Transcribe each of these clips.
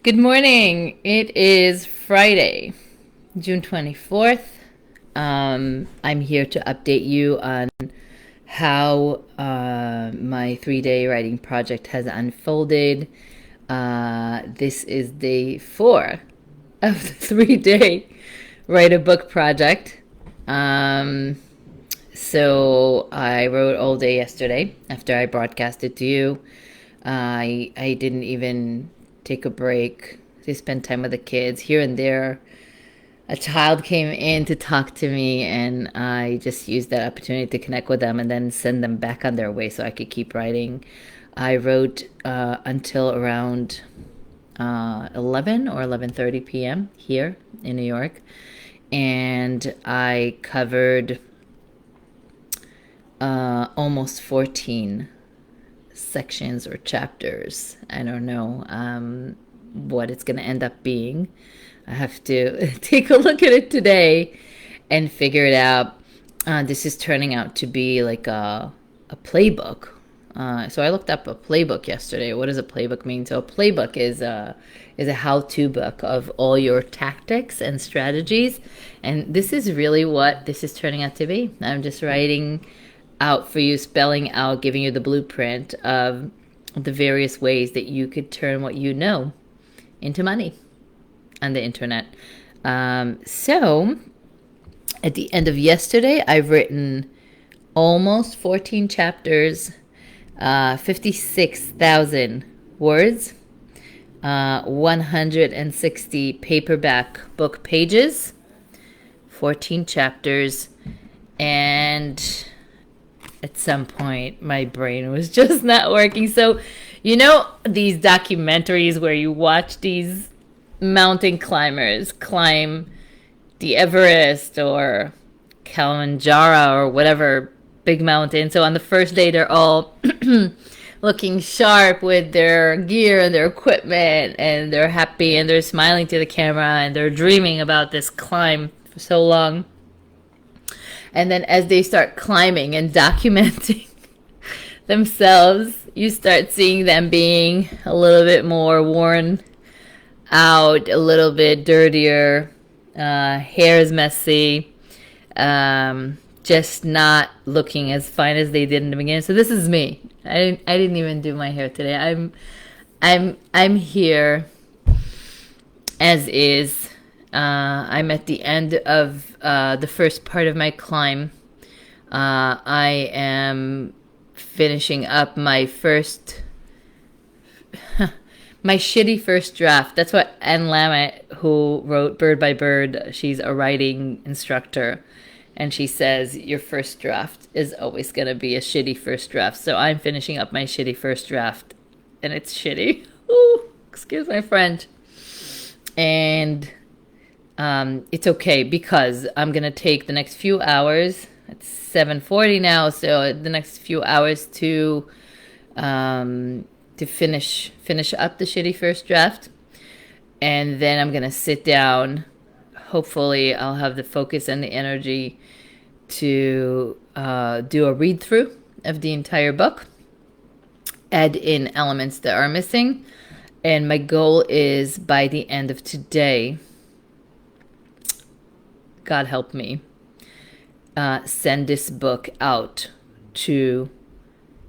Good morning. It is Friday, June 24th. I'm here to update you on how my 3-day writing project has unfolded. This is day 4 of the 3-day write a book project. So I wrote all day yesterday after I broadcasted to you. I didn't even take a break to spend time with the kids. Here and there, a child came in to talk to me, and I just used that opportunity to connect with them and then send them back on their way so I could keep writing. I wrote until around 11 or 11:30 p.m. here in New York, and I covered almost 14 sections or chapters. I don't know what it's going to end up being. I have to take a look at it today and figure it out. This is turning out to be like a playbook. So I looked up a playbook yesterday. What does a playbook mean? So a playbook is a how-to book of all your tactics and strategies. And this is really what this is turning out to be. I'm just writing out for you, spelling out, giving you the blueprint of the various ways that you could turn what you know into money on the internet. So at the end of yesterday, I've written almost 14 chapters, 56,000 words, 160 paperback book pages, 14 chapters, and at some point my brain was just not working. So, you know, these documentaries where you watch these mountain climbers climb the Everest or Kilimanjaro or whatever big mountain. So on the first day, they're all looking sharp with their gear and their equipment, and they're happy and they're smiling to the camera and they're dreaming about this climb for so long. And then as they start climbing and documenting themselves, you start seeing them being a little bit more worn out, a little bit dirtier, hair is messy, just not looking as fine as they did in the beginning. So this is me. I didn't even do my hair today. I'm here as is. I'm at the end of the first part of my climb. I am finishing up my my shitty first draft. That's what Anne Lamott, who wrote Bird by Bird, she's a writing instructor, and she says your first draft is always going to be a shitty first draft. So I'm finishing up my shitty first draft, and it's shitty. Ooh, excuse my French. And it's okay because I'm going to take the next few hours. It's 7:40 now, so the next few hours to finish up the shitty first draft. And then I'm going to sit down. Hopefully I'll have the focus and the energy to do a read through of the entire book, add in elements that are missing. And my goal is by the end of today, God help me, send this book out to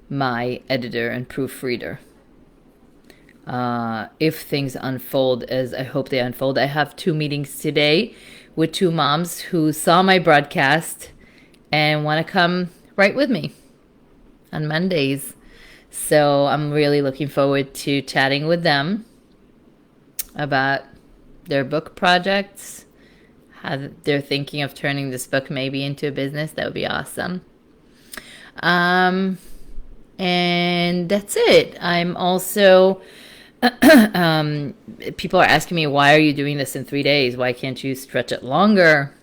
my editor and proofreader. If things unfold as I hope they unfold. I have 2 meetings today with 2 moms who saw my broadcast and want to come write with me on Mondays. So I'm really looking forward to chatting with them about their book projects, how they're thinking of turning this book maybe into a business. That would be awesome. And that's it. I'm also people are asking me, why are you doing this in 3 days? Why can't you stretch it longer?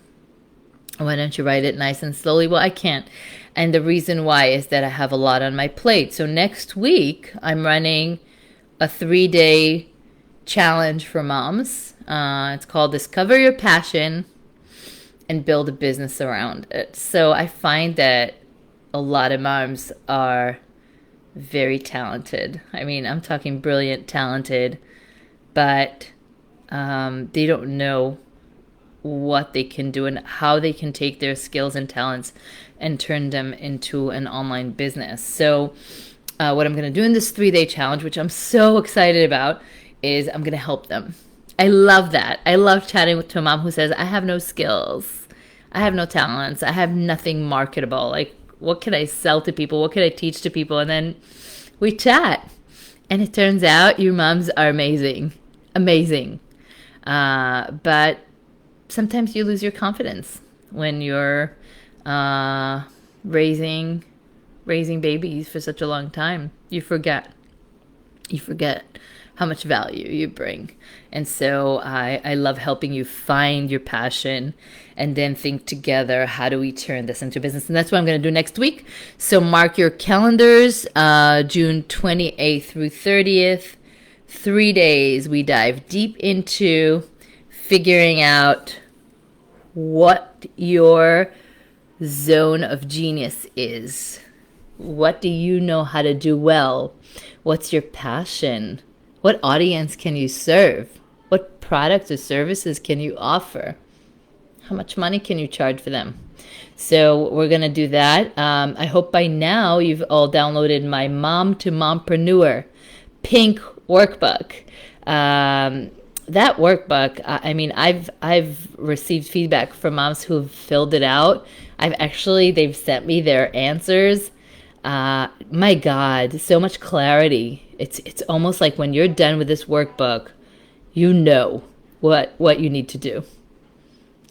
Why don't you write it nice and slowly? Well, I can't. And the reason why is that I have a lot on my plate. So next week, I'm running a 3-day challenge for moms. It's called Discover Your Passion and Build a Business Around It. So I find that a lot of moms are very talented. I mean, I'm talking brilliant, talented, but they don't know what they can do and how they can take their skills and talents and turn them into an online business. So what I'm going to do in this 3-day challenge, which I'm so excited about, is I'm going to help them. I love that. I love chatting to a mom who says, I have no skills. I have no talents. I have nothing marketable. Like, what can I sell to people? What can I teach to people? And then we chat. And it turns out you moms are amazing. Amazing. But sometimes you lose your confidence when you're raising babies for such a long time. You forget how much value you bring. And so I love helping you find your passion and then think together, how do we turn this into business? And that's what I'm going to do next week. So mark your calendars, June 28th through 30th, 3 days. We dive deep into figuring out what your zone of genius is. What do you know how to do well? What's your passion? What audience can you serve? What products or services can you offer? How much money can you charge for them? So we're going to do that. I hope by now you've all downloaded my Mom to Mompreneur pink workbook. That workbook, I mean, I've received feedback from moms who've filled it out. They've sent me their answers. My God, so much clarity. It's almost like when you're done with this workbook, you know what you need to do.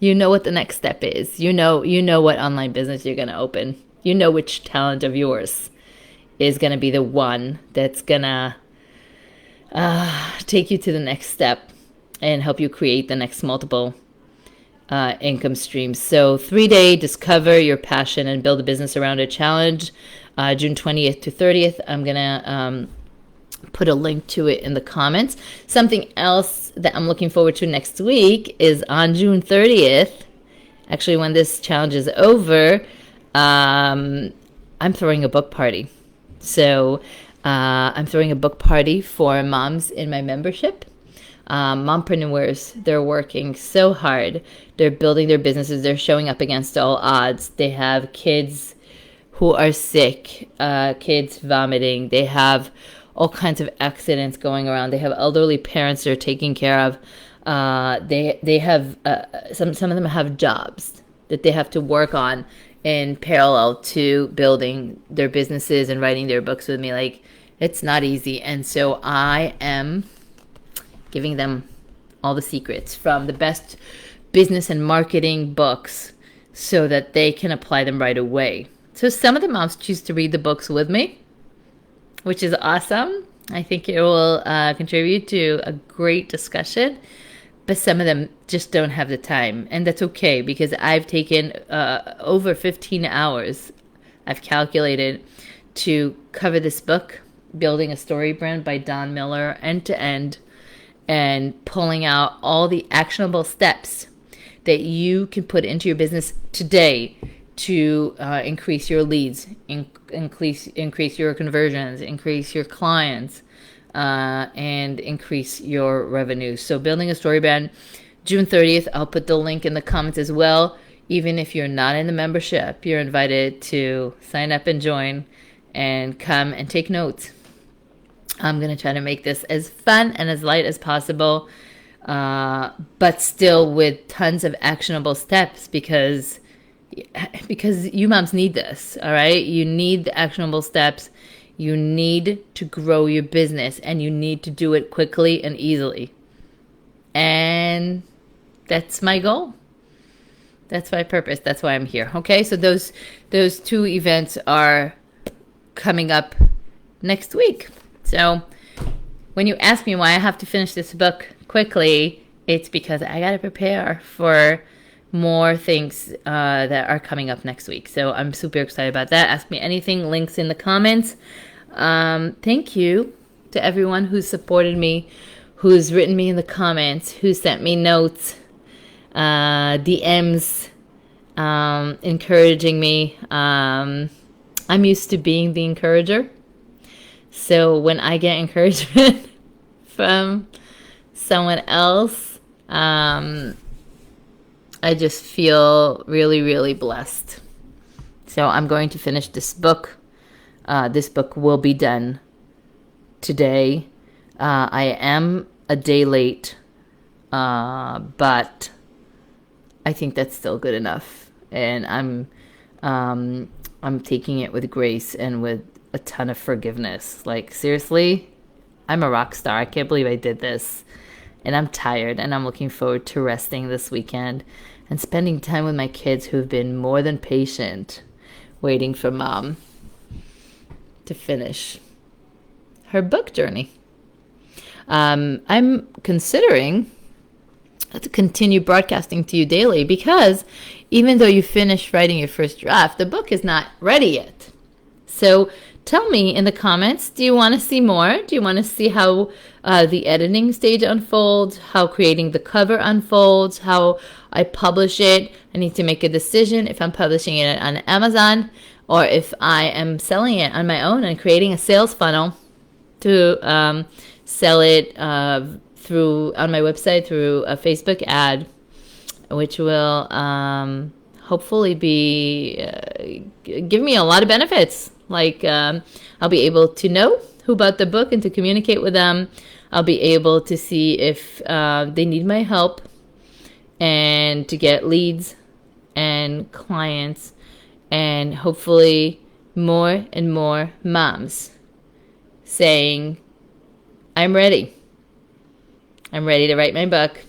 You know what the next step is. You know what online business you're going to open. You know which talent of yours is going to be the one that's going to take you to the next step and help you create the next multiple income streams. So 3-day discover your passion and build a business around a challenge, June 20th to 30th. I'm going to put a link to it in the comments. Something else that I'm looking forward to next week is on June 30th, actually when this challenge is over, I'm throwing a book party. So I'm throwing a book party for moms in my membership. Mompreneurs, they're working so hard. They're building their businesses. They're showing up against all odds. They have kids who are sick, kids vomiting. They have all kinds of accidents going around. They have elderly parents they're taking care of. They have some of them have jobs that they have to work on in parallel to building their businesses and writing their books with me. Like, it's not easy. And so I am giving them all the secrets from the best business and marketing books so that they can apply them right away. So some of the moms choose to read the books with me, which is awesome. I think it will contribute to a great discussion, but some of them just don't have the time. And that's okay, because I've taken over 15 hours, I've calculated, to cover this book, Building a Story Brand by Don Miller, end to end, and pulling out all the actionable steps that you can put into your business today to increase your leads, increase your conversions, increase your clients, and increase your revenue. So Building a Story Brand, June 30th. I'll put the link in the comments as well. Even if you're not in the membership, you're invited to sign up and join and come and take notes. I'm going to try to make this as fun and as light as possible, but still with tons of actionable steps, because you moms need this, all right? You need the actionable steps. You need to grow your business, and you need to do it quickly and easily. And that's my goal. That's my purpose. That's why I'm here. Okay, so those 2 events are coming up next week. So when you ask me why I have to finish this book quickly, it's because I got to prepare for more things that are coming up next week. So I'm super excited about that. Ask me anything, links in the comments. Thank you to everyone who's supported me, who's written me in the comments, who sent me notes, DMs, encouraging me. I'm used to being the encourager. So when I get encouragement from someone else, I just feel really, really blessed. So I'm going to finish this book. This book will be done today. I am a day late, but I think that's still good enough. And I'm taking it with grace and with a ton of forgiveness. Like, seriously, I'm a rock star. I can't believe I did this. And I'm tired, and I'm looking forward to resting this weekend and spending time with my kids who've been more than patient, waiting for Mom to finish her book journey. I'm considering to continue broadcasting to you daily because even though you finished writing your first draft, the book is not ready yet. So tell me in the comments, do you want to see more? Do you want to see how the editing stage unfolds, how creating the cover unfolds, how I publish it? I need to make a decision if I'm publishing it on Amazon or if I am selling it on my own and creating a sales funnel to sell it through on my website through a Facebook ad, which will hopefully be give me a lot of benefits. Like I'll be able to know who bought the book and to communicate with them. I'll be able to see if they need my help and to get leads and clients and hopefully more and more moms saying, I'm ready. I'm ready to write my book.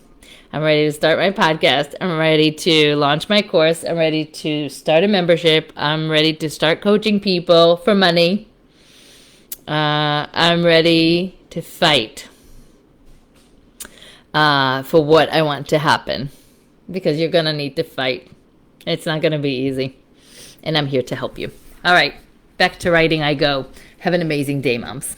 I'm ready to start my podcast. I'm ready to launch my course. I'm ready to start a membership. I'm ready to start coaching people for money. I'm ready to fight for what I want to happen, because you're going to need to fight. It's not going to be easy. And I'm here to help you. All right, back to writing I go. Have an amazing day, moms.